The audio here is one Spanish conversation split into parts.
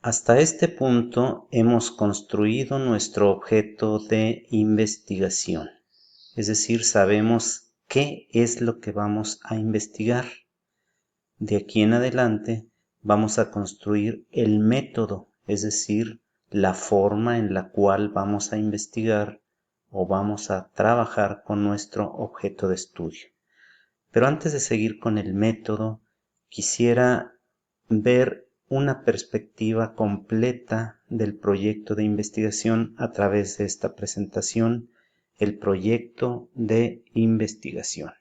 Hasta este punto hemos construido nuestro objeto de investigación, es decir, sabemos qué es lo que vamos a investigar. De aquí en adelante vamos a construir el método, es decir, la forma en la cual vamos a investigar o vamos a trabajar con nuestro objeto de estudio. Pero antes de seguir con el método, quisiera ver una perspectiva completa del proyecto de investigación a través de esta presentación, el proyecto de investigación.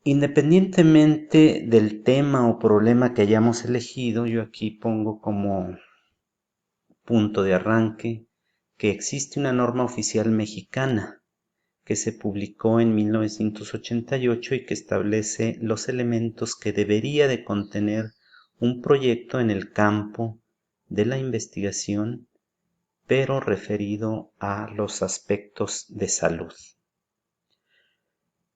Independientemente del tema o problema que hayamos elegido, yo aquí pongo como punto de arranque que existe una norma oficial mexicana que se publicó en 1988 y que establece los elementos que debería de contener un proyecto en el campo de la investigación, pero referido a los aspectos de salud.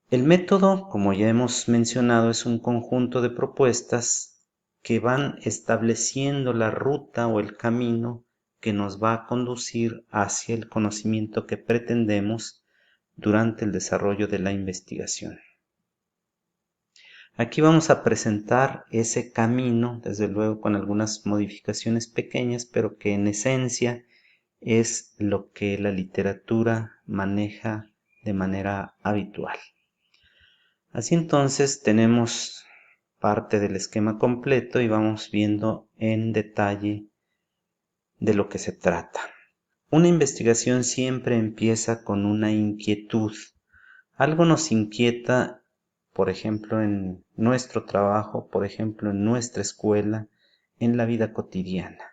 El método, como ya hemos mencionado, es un conjunto de propuestas que van estableciendo la ruta o el camino que nos va a conducir hacia el conocimiento que pretendemos durante el desarrollo de la investigación. Aquí vamos a presentar ese camino, desde luego con algunas modificaciones pequeñas, pero que en esencia es lo que la literatura maneja de manera habitual. Así entonces tenemos parte del esquema completo y vamos viendo en detalle de lo que se trata. Una investigación siempre empieza con una inquietud. Algo nos inquieta, por ejemplo, en nuestro trabajo, por ejemplo, en nuestra escuela, en la vida cotidiana.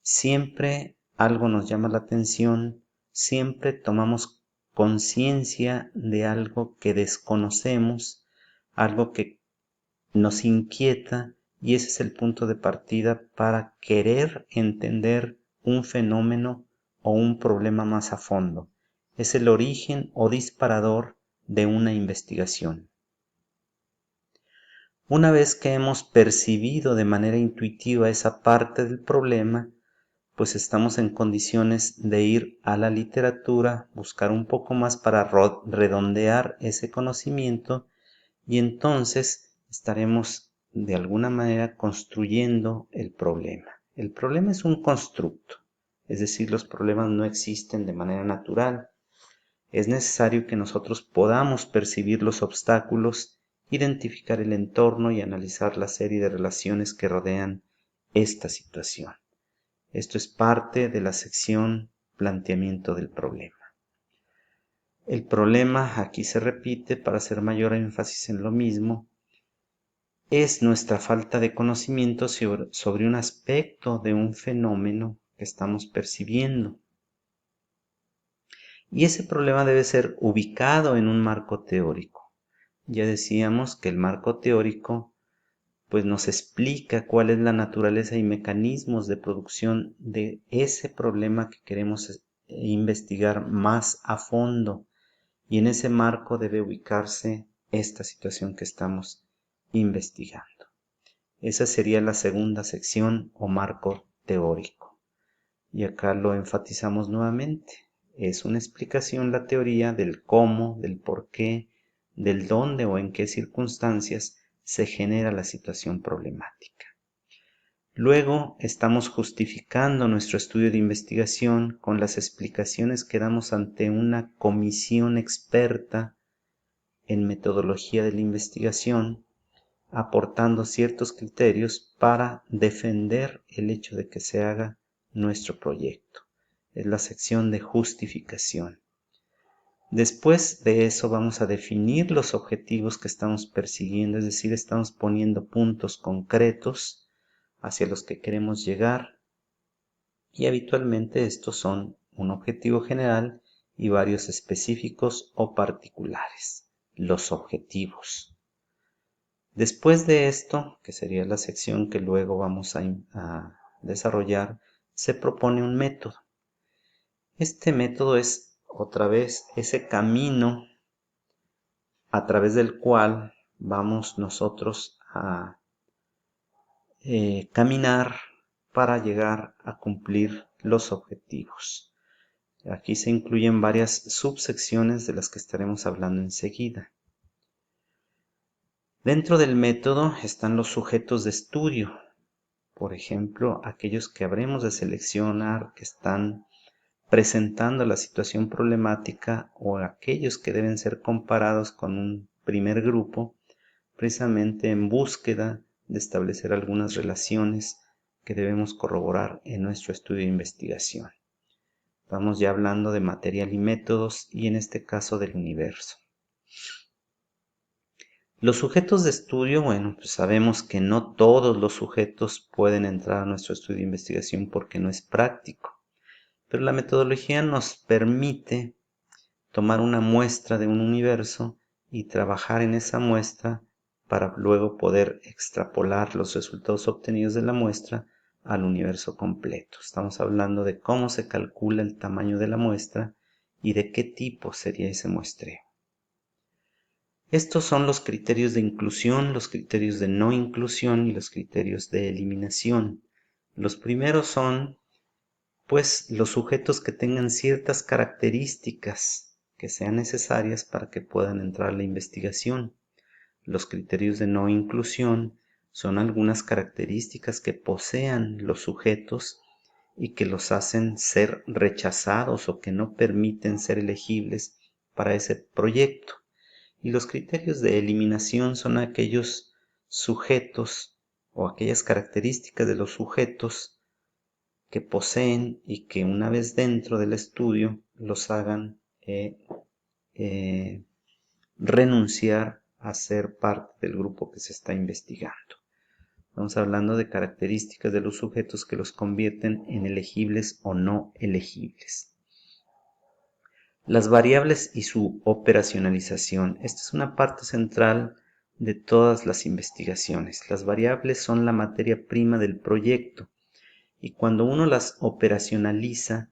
Siempre algo nos llama la atención, siempre tomamos conciencia de algo que desconocemos, algo que nos inquieta, y ese es el punto de partida para querer entender un fenómeno o un problema más a fondo. Es el origen o disparador de una investigación. Una vez que hemos percibido de manera intuitiva esa parte del problema, pues estamos en condiciones de ir a la literatura, buscar un poco más para redondear ese conocimiento, y entonces estaremos de alguna manera construyendo el problema. El problema es un constructo, es decir, los problemas no existen de manera natural. Es necesario que nosotros podamos percibir los obstáculos, identificar el entorno y analizar la serie de relaciones que rodean esta situación. Esto es parte de la sección planteamiento del problema. El problema, aquí se repite para hacer mayor énfasis en lo mismo, es nuestra falta de conocimiento sobre un aspecto de un fenómeno que estamos percibiendo. Y ese problema debe ser ubicado en un marco teórico. Ya decíamos que el marco teórico pues nos explica cuál es la naturaleza y mecanismos de producción de ese problema que queremos investigar más a fondo, y en ese marco debe ubicarse esta situación que estamos investigando. Esa sería la segunda sección o marco teórico. Y acá lo enfatizamos nuevamente. Es una explicación la teoría del cómo, del por qué, del dónde o en qué circunstancias se genera la situación problemática. Luego estamos justificando nuestro estudio de investigación con las explicaciones que damos ante una comisión experta en metodología de la investigación, aportando ciertos criterios para defender el hecho de que se haga nuestro proyecto. Es la sección de justificación. Después de eso vamos a definir los objetivos que estamos persiguiendo, es decir, estamos poniendo puntos concretos hacia los que queremos llegar, y habitualmente estos son un objetivo general y varios específicos o particulares, los objetivos. Después de esto, que sería la sección que luego vamos a desarrollar, se propone un método. Este método es otra vez ese camino a través del cual vamos nosotros a caminar para llegar a cumplir los objetivos. Aquí se incluyen varias subsecciones de las que estaremos hablando enseguida. Dentro del método están los sujetos de estudio, por ejemplo, aquellos que habremos de seleccionar que están presentando la situación problemática o aquellos que deben ser comparados con un primer grupo, precisamente en búsqueda de establecer algunas relaciones que debemos corroborar en nuestro estudio de investigación. Estamos ya hablando de material y métodos y en este caso del universo. Los sujetos de estudio, bueno, pues sabemos que no todos los sujetos pueden entrar a nuestro estudio de investigación porque no es práctico, pero la metodología nos permite tomar una muestra de un universo y trabajar en esa muestra para luego poder extrapolar los resultados obtenidos de la muestra al universo completo. Estamos hablando de cómo se calcula el tamaño de la muestra y de qué tipo sería ese muestreo. Estos son los criterios de inclusión, los criterios de no inclusión y los criterios de eliminación. Los primeros son, pues, los sujetos que tengan ciertas características que sean necesarias para que puedan entrar a la investigación. Los criterios de no inclusión son algunas características que posean los sujetos y que los hacen ser rechazados o que no permiten ser elegibles para ese proyecto. Y los criterios de eliminación son aquellos sujetos o aquellas características de los sujetos que poseen y que una vez dentro del estudio los hagan renunciar a ser parte del grupo que se está investigando. Estamos hablando de características de los sujetos que los convierten en elegibles o no elegibles. Las variables y su operacionalización. Esta es una parte central de todas las investigaciones. Las variables son la materia prima del proyecto y cuando uno las operacionaliza,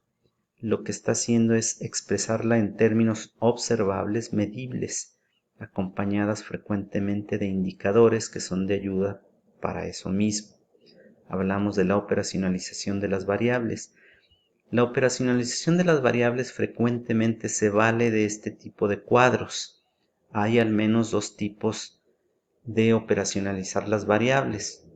lo que está haciendo es expresarla en términos observables, medibles, acompañadas frecuentemente de indicadores que son de ayuda para eso mismo. Hablamos de la operacionalización de las variables. La operacionalización de las variables frecuentemente se vale de este tipo de cuadros. Hay al menos dos tipos de operacionalizar las variables.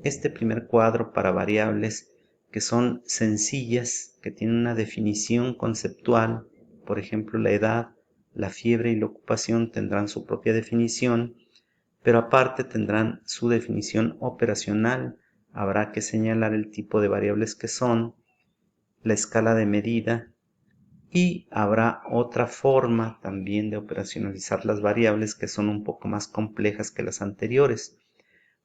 Este primer cuadro para variables que son sencillas, que tienen una definición conceptual, por ejemplo la edad, la fiebre y la ocupación tendrán su propia definición, pero aparte tendrán su definición operacional. Habrá que señalar el tipo de variables que son, la escala de medida y habrá otra forma también de operacionalizar las variables que son un poco más complejas que las anteriores.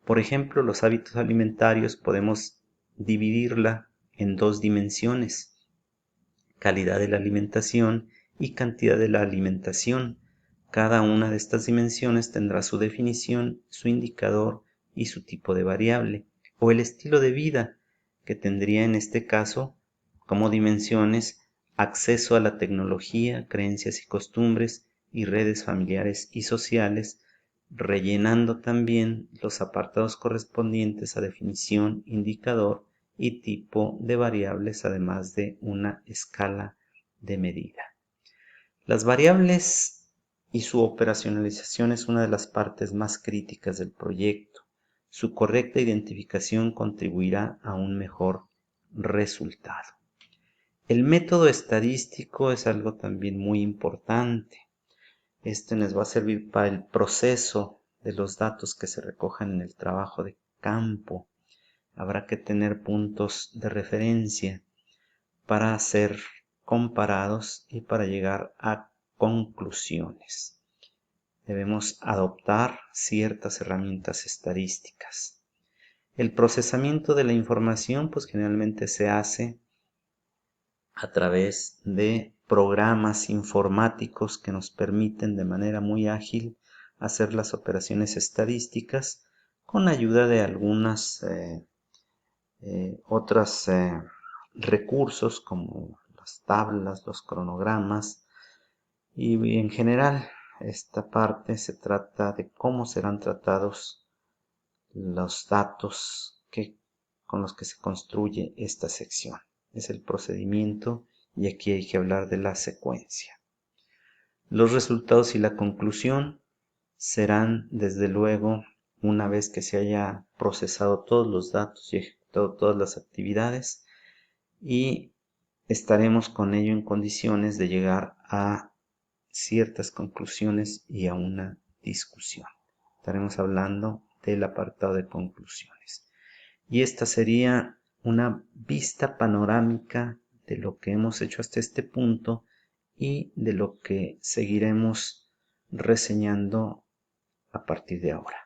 Por ejemplo, los hábitos alimentarios podemos dividirla en dos dimensiones: calidad de la alimentación y cantidad de la alimentación. Cada una de estas dimensiones tendrá su definición, su indicador y su tipo de variable. O el estilo de vida, que tendría en este caso como dimensiones acceso a la tecnología, creencias y costumbres y redes familiares y sociales, rellenando también los apartados correspondientes a definición, indicador y tipo de variables, además de una escala de medida. Las variables y su operacionalización es una de las partes más críticas del proyecto. Su correcta identificación contribuirá a un mejor resultado. El método estadístico es algo también muy importante. Este nos va a servir para el proceso de los datos que se recojan en el trabajo de campo. Habrá que tener puntos de referencia para ser comparados y para llegar a conclusiones. Debemos adoptar ciertas herramientas estadísticas. El procesamiento de la información, pues generalmente se hace a través de programas informáticos que nos permiten de manera muy ágil hacer las operaciones estadísticas con ayuda de algunas otros recursos como las tablas, los cronogramas, y en general esta parte se trata de cómo serán tratados los datos con los que se construye esta sección. Es el procedimiento y aquí hay que hablar de la secuencia. Los resultados y la conclusión serán, desde luego, una vez que se haya procesado todos los datos y ejecutado todas las actividades, y estaremos con ello en condiciones de llegar a ciertas conclusiones y a una discusión. Estaremos hablando del apartado de conclusiones. Y esta sería una vista panorámica de lo que hemos hecho hasta este punto y de lo que seguiremos reseñando a partir de ahora.